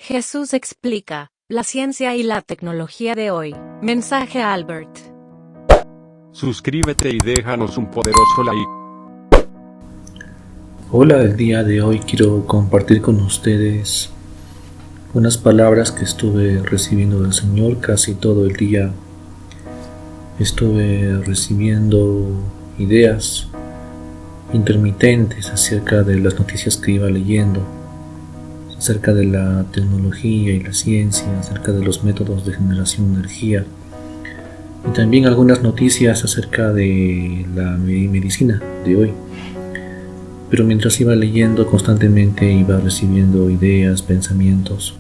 Jesús explica, la ciencia y la tecnología de hoy. Mensaje a Albert. Suscríbete y déjanos un poderoso like. Hola, el día de hoy quiero compartir con ustedes unas palabras que estuve recibiendo del Señor casi todo el día. Estuve recibiendo ideas intermitentes acerca de las noticias que iba leyendo, acerca de la tecnología y la ciencia, acerca de los métodos de generación de energía y también algunas noticias acerca de la medicina de hoy. Pero mientras iba leyendo constantemente iba recibiendo ideas, pensamientos,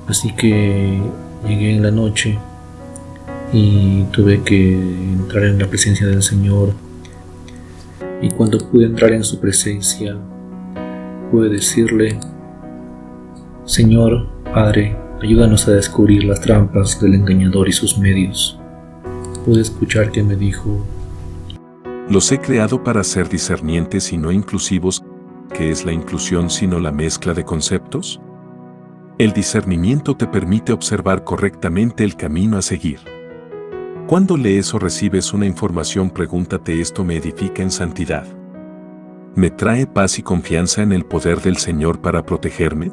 así que llegué en la noche y tuve que entrar en la presencia del Señor, y cuando pude entrar en su presencia pude decirle: Señor, Padre, ayúdanos a descubrir las trampas del engañador y sus medios. Pude escuchar que me dijo: Los he creado para ser discernientes y no inclusivos. ¿Qué es la inclusión sino la mezcla de conceptos? El discernimiento te permite observar correctamente el camino a seguir. Cuando lees o recibes una información, pregúntate: ¿esto me edifica en santidad? ¿Me trae paz y confianza en el poder del Señor para protegerme?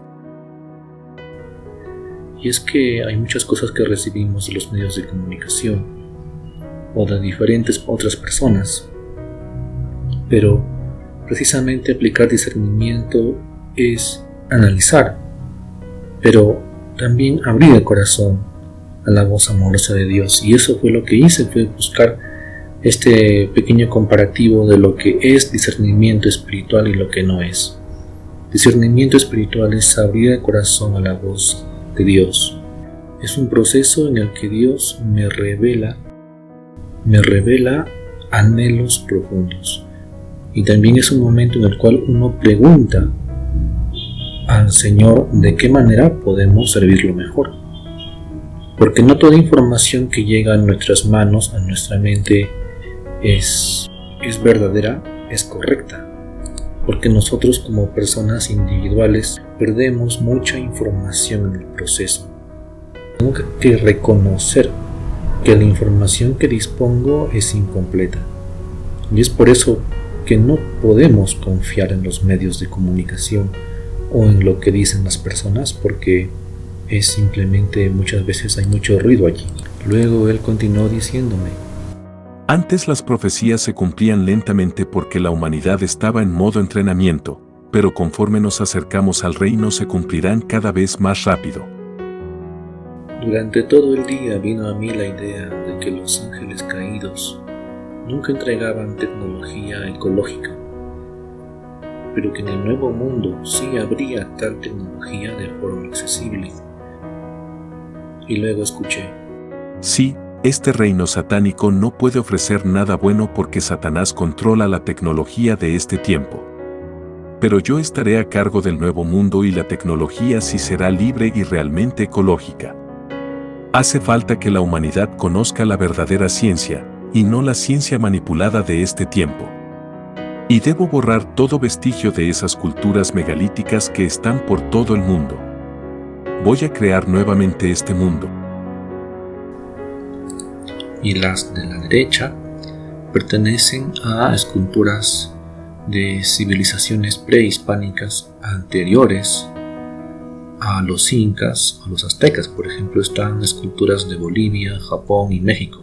Y es que hay muchas cosas que recibimos de los medios de comunicación o de diferentes otras personas, pero precisamente aplicar discernimiento es analizar, pero también abrir el corazón a la voz amorosa de Dios. Y eso fue lo que hice, fue buscar este pequeño comparativo de lo que es discernimiento espiritual y lo que no es. Discernimiento espiritual es abrir el corazón a la voz de Dios. Es un proceso en el que Dios me revela anhelos profundos. Y también es un momento en el cual uno pregunta al Señor de qué manera podemos servirlo mejor. Porque no toda información que llega a nuestras manos, a nuestra mente, es verdadera, es correcta. Porque nosotros como personas individuales perdemos mucha información en el proceso. Tengo que reconocer que la información que dispongo es incompleta. Y es por eso que no podemos confiar en los medios de comunicación o en lo que dicen las personas, porque es simplemente, muchas veces hay mucho ruido allí. Luego él continuó diciéndome: Antes las profecías se cumplían lentamente porque la humanidad estaba en modo entrenamiento, pero conforme nos acercamos al reino se cumplirán cada vez más rápido. Durante todo el día vino a mí la idea de que los ángeles caídos nunca entregaban tecnología ecológica, pero que en el nuevo mundo sí habría tal tecnología de forma accesible. Y luego escuché: Sí, este reino satánico no puede ofrecer nada bueno porque Satanás controla la tecnología de este tiempo. Pero yo estaré a cargo del nuevo mundo y la tecnología sí será libre y realmente ecológica. Hace falta que la humanidad conozca la verdadera ciencia, y no la ciencia manipulada de este tiempo. Y debo borrar todo vestigio de esas culturas megalíticas que están por todo el mundo. Voy a crear nuevamente este mundo. Y las de la derecha pertenecen a esculturas de civilizaciones prehispánicas anteriores a los incas o los aztecas. Por ejemplo, están esculturas de Bolivia, Japón y México.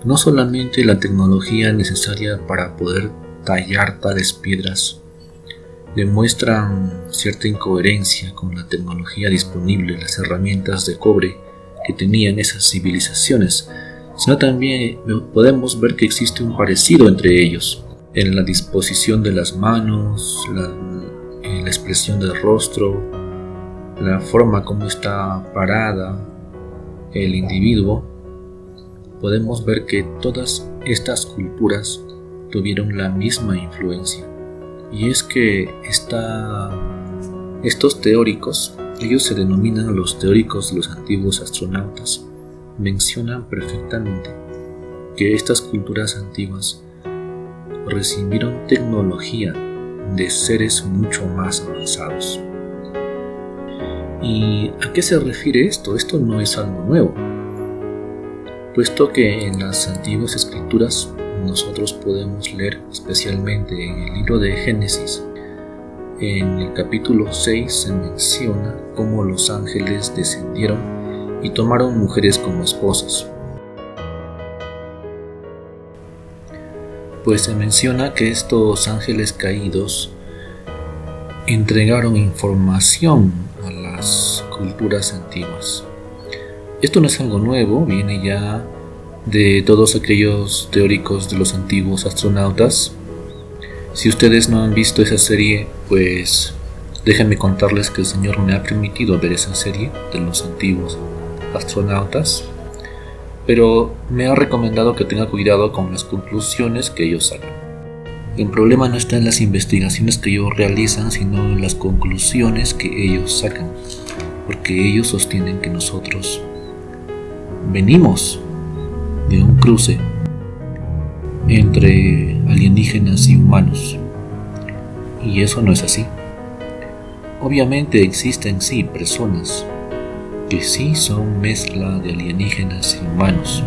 No solamente la tecnología necesaria para poder tallar tales piedras demuestran cierta incoherencia con la tecnología disponible, las herramientas de cobre que tenían esas civilizaciones, sino también podemos ver que existe un parecido entre ellos, en la disposición de las manos, en la expresión del rostro, la forma como está parada el individuo. Podemos ver que todas estas culturas tuvieron la misma influencia. Y es que estos teóricos, ellos se denominan los teóricos de los antiguos astronautas, mencionan perfectamente que estas culturas antiguas recibieron tecnología de seres mucho más avanzados. ¿Y a qué se refiere esto? Esto no es algo nuevo, puesto que en las antiguas escrituras nosotros podemos leer, especialmente en el libro de Génesis, en el capítulo 6 se menciona cómo los ángeles descendieron y tomaron mujeres como esposas. Pues se menciona que estos ángeles caídos entregaron información a las culturas antiguas. Esto no es algo nuevo, viene ya de todos aquellos teóricos de los antiguos astronautas. Si ustedes no han visto esa serie, pues déjenme contarles que el Señor me ha permitido ver esa serie de los antiguos astronautas, pero me ha recomendado que tenga cuidado con las conclusiones que ellos sacan. El problema no está en las investigaciones que ellos realizan, sino en las conclusiones que ellos sacan, porque ellos sostienen que nosotros venimos de un cruce entre alienígenas y humanos, y eso no es así. Obviamente existen sí personas que sí son mezcla de alienígenas y humanos,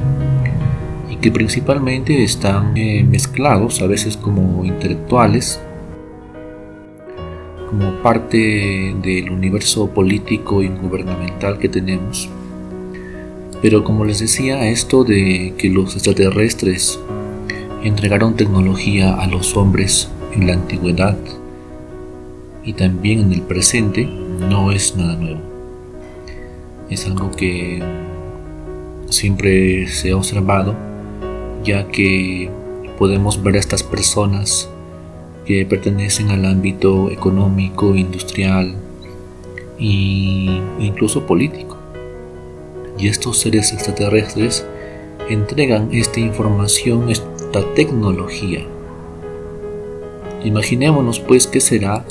y que principalmente están mezclados a veces como intelectuales, como parte del universo político y gubernamental que tenemos. Pero como les decía, esto de que los extraterrestres entregaron tecnología a los hombres en la antigüedad y también en el presente no es nada nuevo. Es algo que siempre se ha observado, ya que podemos ver a estas personas que pertenecen al ámbito económico, industrial e incluso político. Y estos seres extraterrestres entregan esta información, esta tecnología. Imaginémonos pues qué será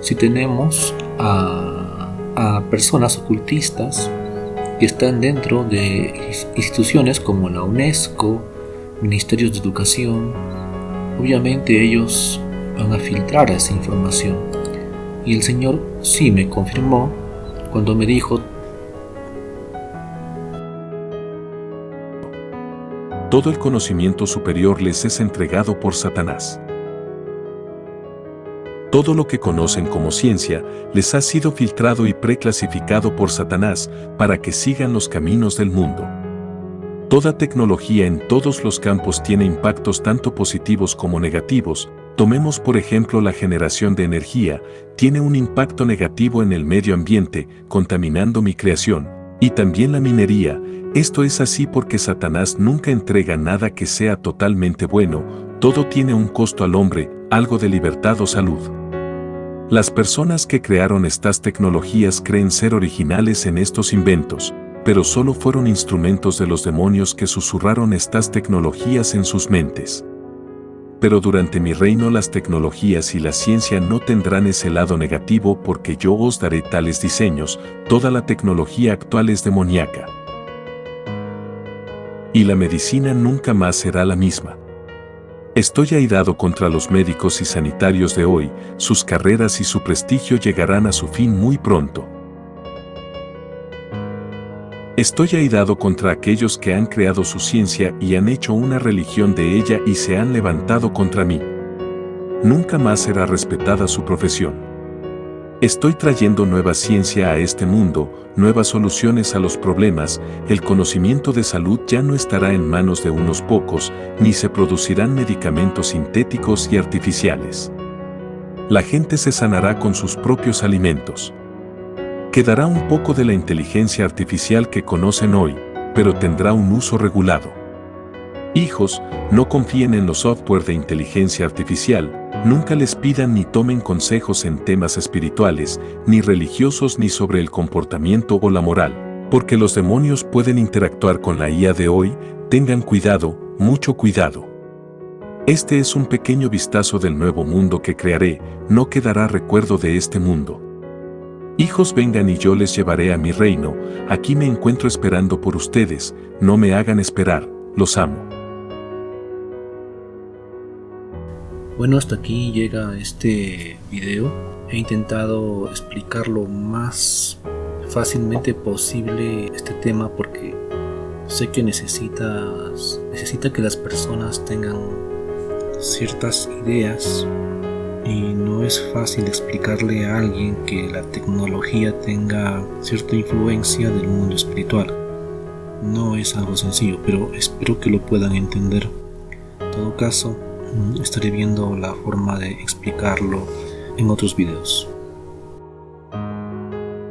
si tenemos a personas ocultistas que están dentro de instituciones como la UNESCO, ministerios de educación. Obviamente ellos van a filtrar esa información, y el Señor sí me confirmó cuando me dijo: todo el conocimiento superior les es entregado por Satanás. Todo lo que conocen como ciencia les ha sido filtrado y preclasificado por Satanás para que sigan los caminos del mundo. Toda tecnología en todos los campos tiene impactos tanto positivos como negativos. Tomemos por ejemplo la generación de energía, tiene un impacto negativo en el medio ambiente, contaminando mi creación, y también la minería. Esto es así porque Satanás nunca entrega nada que sea totalmente bueno, todo tiene un costo al hombre, algo de libertad o salud. Las personas que crearon estas tecnologías creen ser originales en estos inventos, pero solo fueron instrumentos de los demonios que susurraron estas tecnologías en sus mentes. Pero durante mi reino las tecnologías y la ciencia no tendrán ese lado negativo porque yo os daré tales diseños, toda la tecnología actual es demoníaca. Y la medicina nunca más será la misma. Estoy airado contra los médicos y sanitarios de hoy, sus carreras y su prestigio llegarán a su fin muy pronto. Estoy airado contra aquellos que han creado su ciencia y han hecho una religión de ella y se han levantado contra mí. Nunca más será respetada su profesión. Estoy trayendo nueva ciencia a este mundo, nuevas soluciones a los problemas, el conocimiento de salud ya no estará en manos de unos pocos, ni se producirán medicamentos sintéticos y artificiales. La gente se sanará con sus propios alimentos. Quedará un poco de la inteligencia artificial que conocen hoy, pero tendrá un uso regulado. Hijos, no confíen en los software de inteligencia artificial, nunca les pidan ni tomen consejos en temas espirituales, ni religiosos ni sobre el comportamiento o la moral, porque los demonios pueden interactuar con la IA de hoy, tengan cuidado, mucho cuidado. Este es un pequeño vistazo del nuevo mundo que crearé, no quedará recuerdo de este mundo. Hijos, vengan y yo les llevaré a mi reino, aquí me encuentro esperando por ustedes, no me hagan esperar, los amo. Bueno, hasta aquí llega este video. He intentado explicarlo más fácilmente posible este tema porque sé que necesita que las personas tengan ciertas ideas y no es fácil explicarle a alguien que la tecnología tenga cierta influencia del mundo espiritual. No es algo sencillo, pero espero que lo puedan entender. En todo caso, estaré viendo la forma de explicarlo en otros videos.